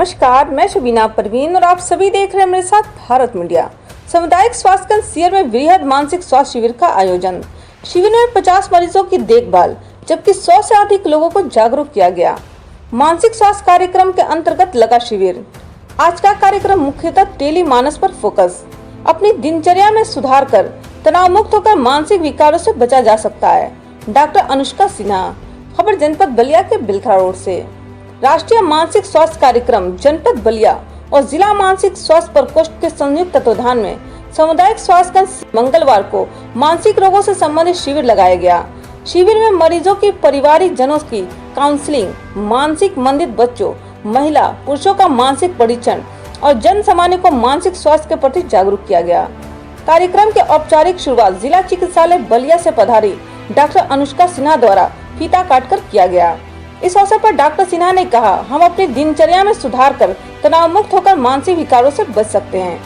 नमस्कार, मैं शबीना परवीन और आप सभी देख रहे हैं मेरे साथ भारत मीडिया। सामुदायिक स्वास्थ्य केंद्र सीयर में वृहद मानसिक स्वास्थ्य शिविर का आयोजन। शिविर में 50 मरीजों की देखभाल जबकि 100 से अधिक लोगों को जागरूक किया गया। मानसिक स्वास्थ्य कार्यक्रम के अंतर्गत लगा शिविर। आज का कार्यक्रम मुख्यतः टेली मानस पर फोकस। अपनी दिनचर्या में सुधार कर तनाव मुक्त होकर मानसिक विकारों से बचा जा सकता है। डॉक्टर अनुष्का सिन्हा। खबर जनपद बलिया के बिलखा रोड से। राष्ट्रीय मानसिक स्वास्थ्य कार्यक्रम जनपद बलिया और जिला मानसिक स्वास्थ्य प्रकोष्ठ के संयुक्त तत्वाधान में सामुदायिक स्वास्थ्य केंद्र मंगलवार को मानसिक रोगों से संबंधित शिविर लगाया गया। शिविर में मरीजों की परिवारिक जनों की काउंसलिंग, मानसिक मंदित बच्चों, महिला पुरुषों का मानसिक परीक्षण और जन सामान्य को मानसिक स्वास्थ्य के प्रति जागरूक किया गया। कार्यक्रम की औपचारिक शुरुआत जिला चिकित्सालय बलिया से पधारी डॉक्टर अनुष्का सिन्हा द्वारा फीता काटकर किया गया। इस अवसर पर डॉक्टर सिन्हा ने कहा, हम अपनी दिनचर्या में सुधार कर तनाव मुक्त होकर मानसिक विकारों से बच सकते हैं।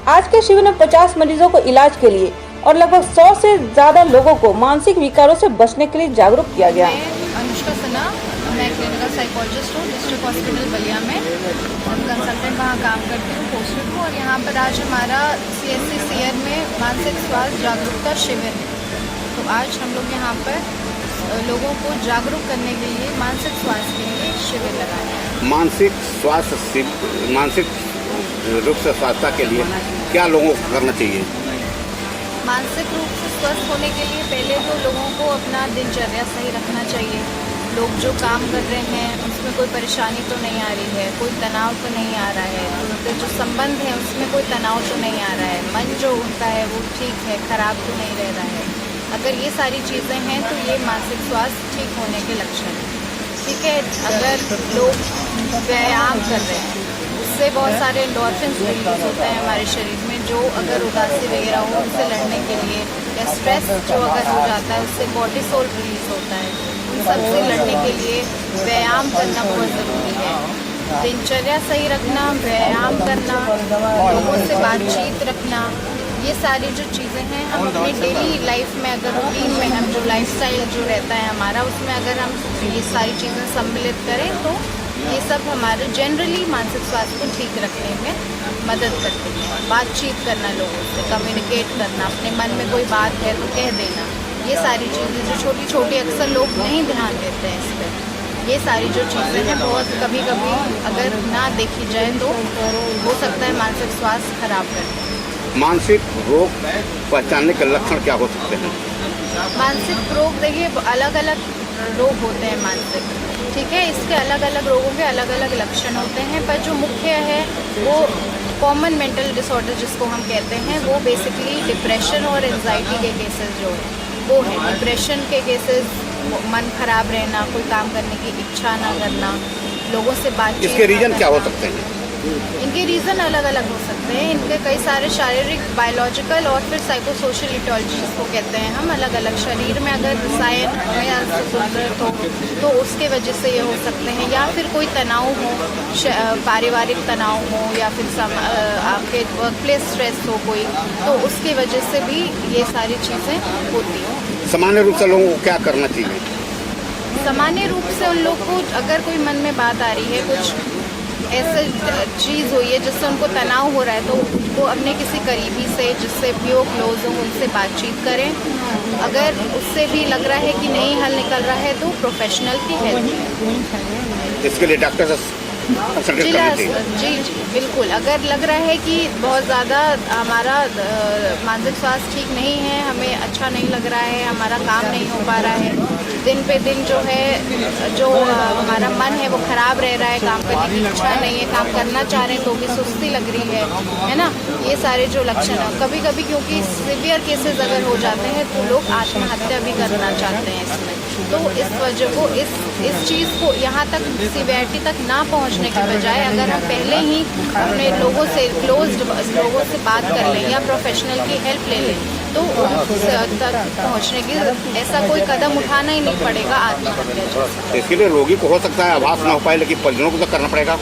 आज के शिविर में 50 मरीजों को इलाज के लिए और लगभग 100 से ज्यादा लोगों को मानसिक विकारों से बचने के लिए जागरूक किया गया। अनुष्का सिन्हा, मैं क्लिनिकल साइकोलॉजिस्ट हूँ डिस्ट्रिक्ट हॉस्पिटल बलिया में और कंसल्टेंट वहाँ काम करती हूँ पोस्टेड को। और यहाँ पर आज हमारा CSC सीयर में मानसिक स्वास्थ्य जागरूकता शिविर है। तो आज हम लोग यहाँ पर लोगों को जागरूक करने के लिए मानसिक स्वास्थ्य के लिए शिविर लगाया है। मानसिक रूप से स्वास्थ्य के लिए क्या लोगों को करना चाहिए? मानसिक रूप से स्वस्थ होने के लिए पहले तो लोगों को अपना दिनचर्या सही रखना चाहिए। लोग जो काम कर रहे हैं उसमें कोई परेशानी तो नहीं आ रही है, कोई तनाव तो नहीं आ रहा है, उनके जो संबंध है उसमें कोई तनाव तो नहीं आ रहा है, मन जो उनका है वो ठीक है, खराब तो नहीं रह रहा है। अगर ये सारी चीज़ें हैं तो ये मानसिक स्वास्थ्य ठीक होने के लक्षण हैं। ठीक है, अगर लोग व्यायाम कर रहे हैं उससे बहुत सारे एंडोर्फिन्स रिलीज होते हैं हमारे शरीर में, जो अगर उदासी वगैरह हो उनसे लड़ने के लिए, या स्ट्रेस जो अगर हो जाता है उससे कॉर्टिसोल रिलीज होता है, उन सबसे लड़ने के लिए व्यायाम करना बहुत ज़रूरी है। दिनचर्या सही रखना, व्यायाम करना, लोगों से बातचीत रखना, ये सारी जो चीज़ें हैं हम अपनी डेली लाइफ में, अगर रूटीन में हम जो लाइफस्टाइल जो रहता है हमारा, उसमें अगर हम ये सारी चीज़ें सम्मिलित करें तो ये सब हमारे जनरली मानसिक स्वास्थ्य को ठीक रखने में मदद करते हैं। बातचीत करना, लोगों से कम्युनिकेट करना, अपने मन में कोई बात है तो कह देना, ये सारी चीज़ें जो छोटी छोटी अक्सर लोग नहीं ध्यान देते हैं इस पर, ये सारी जो चीज़ें हैं बहुत कभी कभी अगर ना देखी जाए तो हो सकता है मानसिक स्वास्थ्य खराब कर दे। मानसिक रोग पहचानने के लक्षण क्या हो सकते हैं? मानसिक रोग देखिए अलग अलग रोग होते हैं मानसिक, ठीक है, इसके अलग अलग रोगों के अलग अलग लक्षण होते हैं, पर जो मुख्य है वो कॉमन मेंटल डिसऑर्डर जिसको हम कहते हैं, वो बेसिकली डिप्रेशन और एंजाइटी के केसेस जो है वो है। डिप्रेशन के केसेस, मन खराब रहना, कोई काम करने की इच्छा ना करना, लोगों से बातचीत। इसके रीजन क्या हो सकते हैं? इनके रीज़न अलग अलग हो सकते हैं। इनके कई सारे शारीरिक, बायोलॉजिकल और फिर साइकोसोशल इटोलॉजी जिसको कहते हैं हम, अलग अलग शरीर में अगर रसायन में असंतुलित हो तो उसके वजह से ये हो सकते हैं, या फिर कोई तनाव हो, पारिवारिक तनाव हो, या फिर आपके वर्क प्लेस स्ट्रेस हो कोई, तो उसकी वजह से भी ये सारी चीज़ें होती हैं। सामान्य रूप से लोगों को क्या करना चाहिए? सामान्य रूप से उन लोग को अगर कोई मन में बात आ रही है, कुछ ऐसा चीज़ हुई है जिससे उनको तनाव हो रहा है, तो उनको अपने किसी करीबी से जिससे भी वो क्लोज हो उनसे बातचीत करें। अगर उससे भी लग रहा है कि नहीं हल निकल रहा है तो प्रोफेशनल की हेल्प लें। इसके लिए डॉक्टर से जी बिल्कुल। अगर लग रहा है कि बहुत ज़्यादा हमारा मानसिक स्वास्थ्य ठीक नहीं है, हमें अच्छा नहीं लग रहा है, हमारा काम नहीं हो पा रहा है, दिन पे दिन जो है जो हमारा मन है वो ख़राब रह रहा है, काम करने की इच्छा नहीं है, काम करना चाह रहे हैं तो भी सुस्ती लग रही है ना, ये सारे जो लक्षण हैं। कभी कभी क्योंकि सीवियर केसेस अगर हो जाते हैं तो लोग आत्महत्या भी करना चाहते हैं इसमें, तो इस वजह को इस चीज़ को यहाँ तक सीवियरिटी तक ना पहुँचने के बजाय अगर हम पहले ही अपने लोगों से क्लोज्ड लोगों से बात कर लें या प्रोफेशनल की हेल्प ले लें तो तक पहुँचने की ऐसा कोई कदम उठाना ही नहीं पड़ेगा आत्महत्या। इसके लिए रोगी को हो सकता है आभास ना हो पाए, लेकिन परिजनों को तो करना पड़ेगा।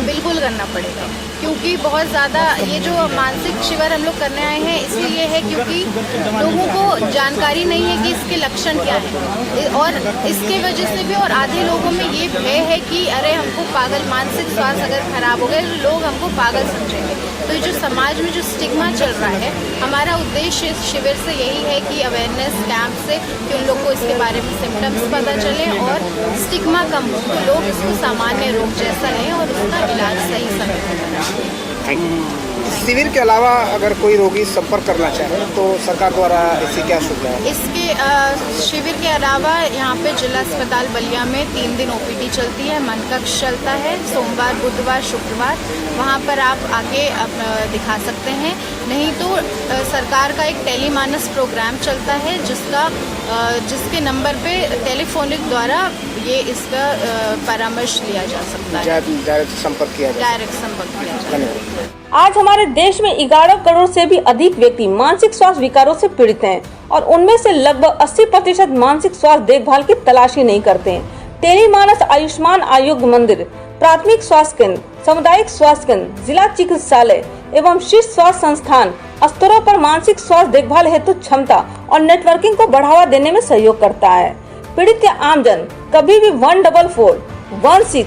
बिल्कुल करना पड़ेगा, क्योंकि बहुत ज़्यादा ये जो मानसिक शिविर हम लोग करने आए हैं इसलिए है क्योंकि लोगों को जानकारी नहीं है कि इसके लक्षण क्या है, और इसके वजह से भी और आधे लोगों में ये भय है कि अरे हमको पागल, मानसिक स्वास्थ्य अगर खराब हो गया तो लोग हमको पागल समझेंगे। तो ये जो समाज में जो स्टिग्मा चल रहा है, हमारा उद्देश्य इस शिविर से यही है कि अवेयरनेस कैंप से कि उन लोग को इसके बारे में सिम्टम्स पता चले और स्टिग्मा कम हो, तो लोग इसको सामान्य रोग जैसा लें और उसका इलाज सही समय पर कराएं। शिविर के अलावा अगर कोई रोगी संपर्क करना चाहे तो सरकार द्वारा इसकी क्या सुविधा है? इसके शिविर के अलावा यहाँ पे जिला अस्पताल बलिया में 3 दिन ओपीडी चलती है, मन कक्ष चलता है, सोमवार, बुधवार, शुक्रवार, वहाँ पर आप आके दिखा सकते हैं। नहीं तो सरकार का एक टेलीमानस प्रोग्राम चलता है जिसके नंबर पे टेलीफोनिक द्वारा ये इसका परामर्श लिया जा सकता है, डायरेक्ट संपर्क किया जाए। आज हमारे देश में 11 करोड़ से भी अधिक व्यक्ति मानसिक स्वास्थ्य विकारों से पीड़ित हैं और उनमें से लगभग 80% मानसिक स्वास्थ्य देखभाल की तलाशी नहीं करते हैं। टेलीमानस, आयुष्मान आरोग्य मंदिर, प्राथमिक स्वास्थ्य केंद्र, सामुदायिक स्वास्थ्य केंद्र, जिला चिकित्सालय एवं शीर्ष स्वास्थ्य संस्थान स्तरों पर मानसिक स्वास्थ्य देखभाल हेतु क्षमता और नेटवर्किंग को बढ़ावा देने में सहयोग करता है। पीड़ित या आमजन कभी भी 14416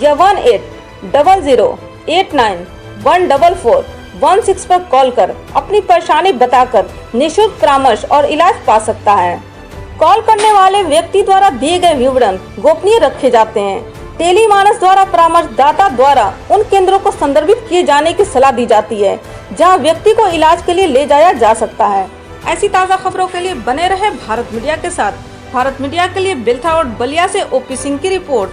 या 1800891441 पर कॉल कर अपनी परेशानी बताकर निःशुल्क परामर्श और इलाज पा सकता है। कॉल करने वाले व्यक्ति द्वारा दिए गए विवरण गोपनीय रखे जाते हैं। टेलीमानस द्वारा परामर्शदाता द्वारा उन केंद्रों को संदर्भित किए जाने की सलाह दी जाती है जहां व्यक्ति को इलाज के लिए ले जाया जा सकता है। ऐसी ताज़ा खबरों के लिए बने रहे भारत मीडिया के साथ। भारत मीडिया के लिए बेलथा और बलिया से ओपी सिंह की रिपोर्ट।